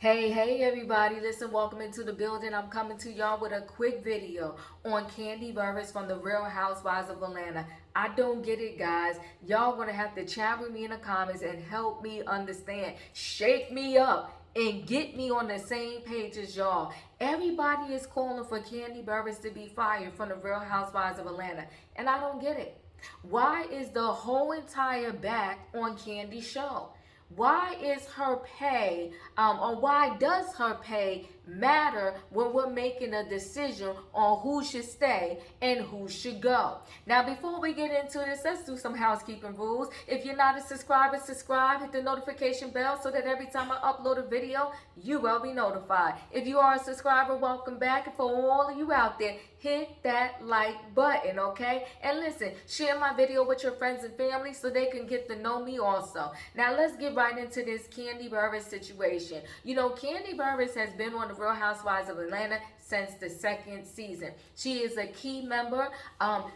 Hey everybody, listen, welcome into the building. I'm coming to y'all with a quick video on Kandi Burruss from the Real Housewives of Atlanta. I don't get it, guys. Y'all gonna have to chat with me in the comments and help me understand. Shake me up and get me on the same page as y'all. Everybody is calling for Kandi Burruss to be fired from the Real Housewives of Atlanta, and I don't get it. Why is the whole entire back on Kandi's show? Why is her pay, or why does her pay matter when we're making a decision on who should stay and who should go? Now, before we get into this, let's do some housekeeping rules. If you're not a subscriber, subscribe, hit the notification bell so that every time I upload a video, you will be notified. If you are a subscriber, welcome back. And for all of you out there, hit that like button, okay? And listen, share my video with your friends and family so they can get to know me also. Now, let's get right into this Kandi Burruss situation. You know, Kandi Burruss has been on the Real Housewives of Atlanta since the second season. She is a key member.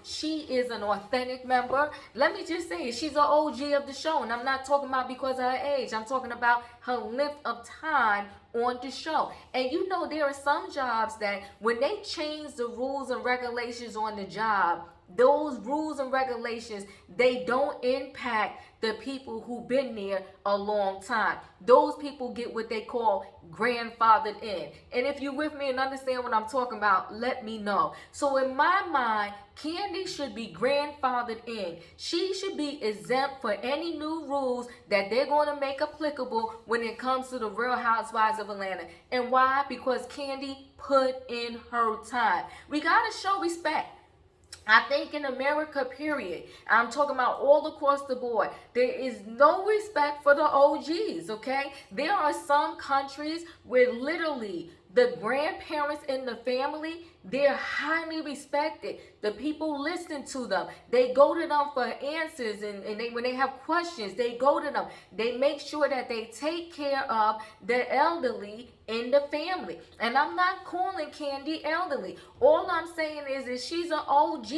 She is an authentic member. Let me just say, she's an OG of the show. And I'm not talking about because of her age. I'm talking about her length of time on the show. And you know, there are some jobs that when they change the rules and regulations on the job, those rules and regulations, they don't impact the people who've been there a long time. Those people get what they call grandfathered in. And if you're with me and understand what I'm talking about, let me know. So in my mind, Kandi should be grandfathered in. She should be exempt for any new rules that they're going to make applicable when it comes to the Real Housewives of Atlanta. And why? Because Kandi put in her time. We got to show respect. I think in America, period, I'm talking about all across the board, there is no respect for the OGs, okay? There are some countries where literally the grandparents in the family, they're highly respected. The people listen to them. They go to them for answers, and when they have questions, they go to them. They make sure that they take care of the elderly in the family. And I'm not calling Kandi elderly. All I'm saying is she's an OG.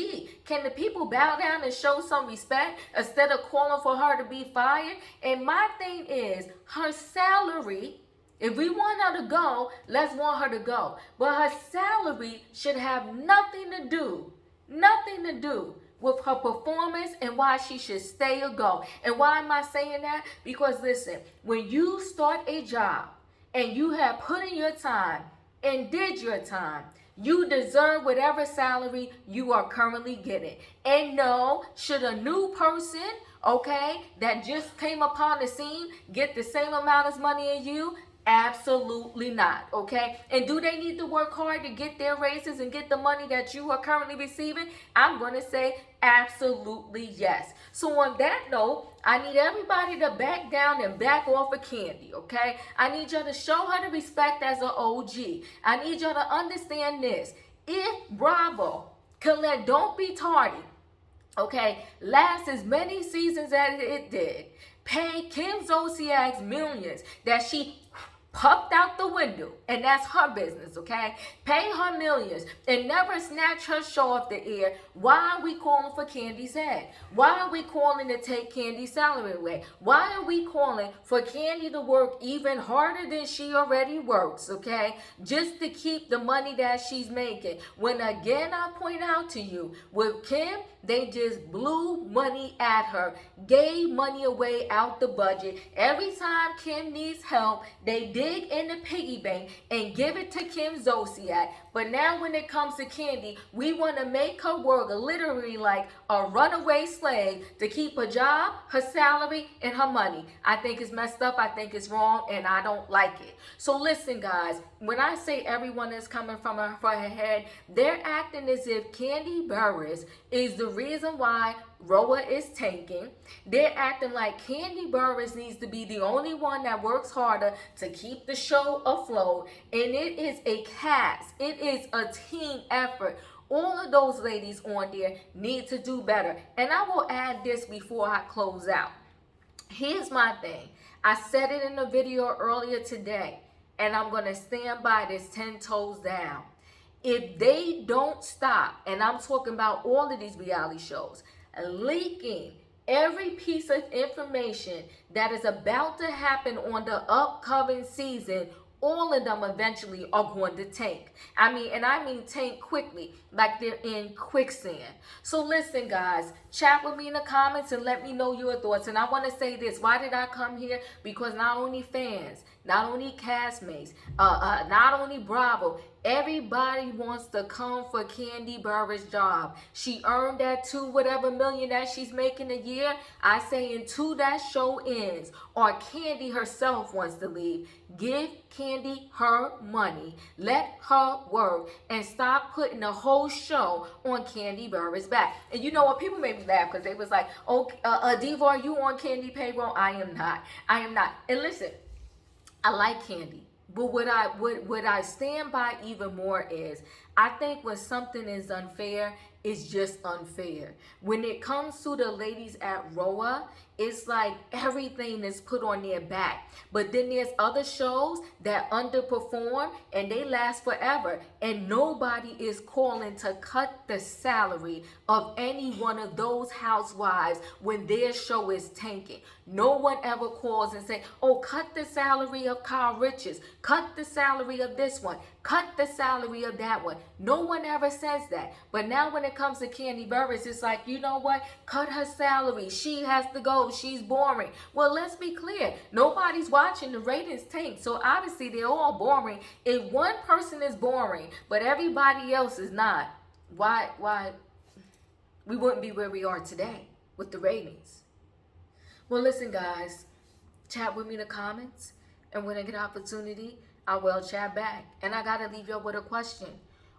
Can the people bow down and show some respect instead of calling for her to be fired? And my thing is, her salary, if we want her to go, let's want her to go. But her salary should have nothing to do with her performance and why she should stay or go. And why am I saying that? Because listen, when you start a job and you have put in your time and did your time, you deserve whatever salary you are currently getting. And no, should a new person, okay, that just came upon the scene get the same amount of money as you? Absolutely not, okay? And do they need to work hard to get their raises and get the money that you are currently receiving? I'm going to say absolutely yes. So on that note, I need everybody to back down and back off of Kandi, okay? I need y'all to show her the respect as an OG. I need y'all to understand this. If Bravo can let Don't Be Tardy, okay, last as many seasons as it did, pay Kim Zolciak's millions that she puffed out the window, and that's her business, okay? Pay her millions and never snatch her show off the air. Why are we calling for Kandi's head? Why are we calling to take Kandi's salary away? Why are we calling for Kandi to work even harder than she already works, okay? Just to keep the money that she's making. When again, I point out to you, with Kim, they just blew money at her, gave money away out the budget. Every time Kim needs help, they dig in the piggy bank and give it to Kim Zolciak. But now when it comes to Kandi, we want to make her work literally like a runaway slave to keep a job, her salary, and her money. I think it's messed up. I think it's wrong, and I don't like it. So listen, guys, when I say everyone is coming from her, for her head, they're acting as if Kandi Burruss is the reason why Roa is tanking. They're acting like Kandi Burruss needs to be the only one that works harder to keep the show afloat. And it is a cast. It is a team effort. All of those ladies on there need to do better. And I will add this before I close out. Here's my thing. I said it in the video earlier today, and I'm going to stand by this 10 toes down. If they don't stop, and I'm talking about all of these reality shows, leaking every piece of information that is about to happen on the upcoming season all of them eventually are going to tank. I mean, and I mean tank quickly, like they're in quicksand. So listen, guys, chat with me in the comments and let me know your thoughts. And I want to say this: why did I come here? Because not only fans, not only castmates, not only Bravo, everybody wants to come for Kandi Burruss' job. She earned that whatever million that she's making a year. I say until that show ends or Kandi herself wants to leave, give Kandi her money. Let her work and stop putting the whole show on Kandi Burruss' back. And you know what? People made me laugh because they was like, "Oh, Diva, are you on Kandi payroll?" I am not. I am not. And listen, I like Kandi, but what I stand by even more is I think when something is unfair, it's just unfair. When it comes to the ladies at Roa, it's like everything is put on their back. But then there's other shows that underperform and they last forever. And nobody is calling to cut the salary of any one of those housewives when their show is tanking. No one ever calls and say, "Oh, cut the salary of Kyle Richards. Cut the salary of this one. Cut the salary of that one." No one ever says that. But now when it comes to Kandi Burruss, it's like, you know what? Cut her salary. She has to go. She's boring. Well, let's be clear. Nobody's watching. The ratings tank. So obviously they're all boring. If one person is boring, but everybody else is not, why we wouldn't be where we are today with the ratings. Well, listen, guys, chat with me in the comments, and when I get an opportunity, I will chat back. And I got to leave y'all with a question.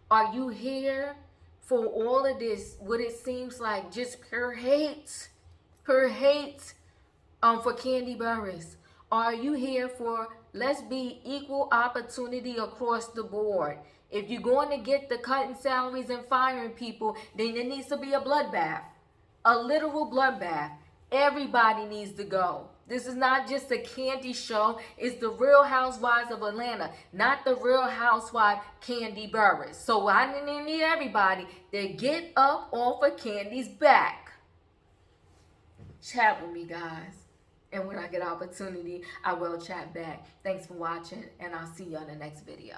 Are you here for all of this, what it seems like just pure hate for Kandi Burruss? Are you here for let's be equal opportunity across the board? If you're going to get the cutting salaries and firing people, then there needs to be a bloodbath, a literal bloodbath. Everybody needs to go. This is not just a Kandi show. It's the Real Housewives of Atlanta, not the Real Housewife Kandi Burruss. So I need everybody to get up off of Kandi's back. Chat with me, guys. And when I get opportunity, I will chat back. Thanks for watching, and I'll see you on the next video.